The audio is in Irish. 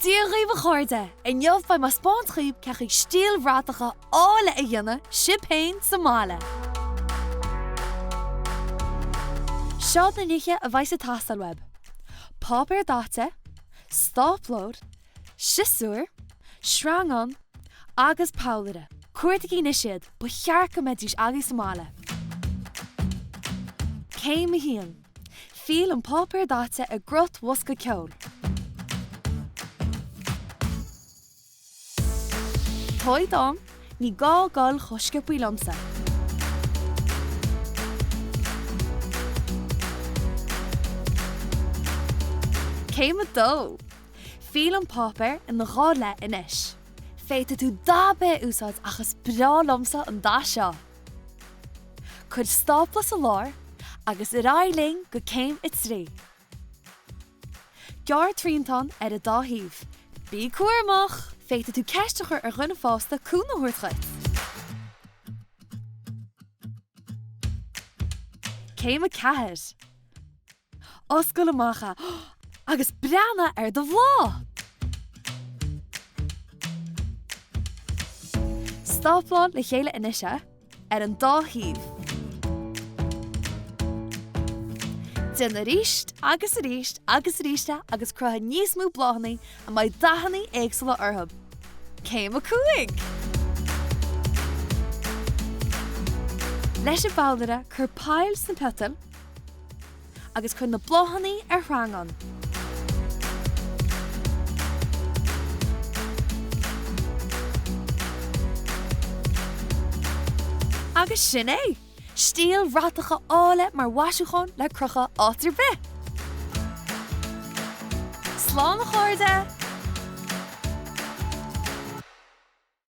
Stiallbhratacha, in jobh by my sponsrieb kach ik Stiallbhratacha alle a dhéanamh sibh Máire. Seo na nithe a bhaid sa tastalweb. Páipéar dáta, stáplód, sisúr, srangan, agus páilire. Cuairteaí na siad, ba chearca medúis agus Máire. Céim a hían. Fíl an páipéar dáta a grot wasca ceol. Táid an, ní gá gáil chosca builamsa. Céim a dó. Fíl an páipéar in na gá le inis. Féite tú dábe úsáid achas brá lomsa an dá seo. Chud stáplas a lár, agus i ráiling go céim i trí. Gear tríntan a dáhíomh. Bí cuairmach, féite tú ceisteachar ar ghunna fásta cúna thuirtrait. Céim a ceithir. Oscail amacha, agus breanna ar do bhlá. Stápláin le chéile inise ar an dáhíomh. Dina ríist agus ríiste agus crutha níos mú bláthanaí a mai dathanaí éagsúla orthab. Céim a cúig! Leis a báilire chur páil san petal agus chun na bláthanaí ar thrangan. Agus sin é! Stiallbhratacha ála mar waisiúchan le crucha átar bith. Slán a cháirde!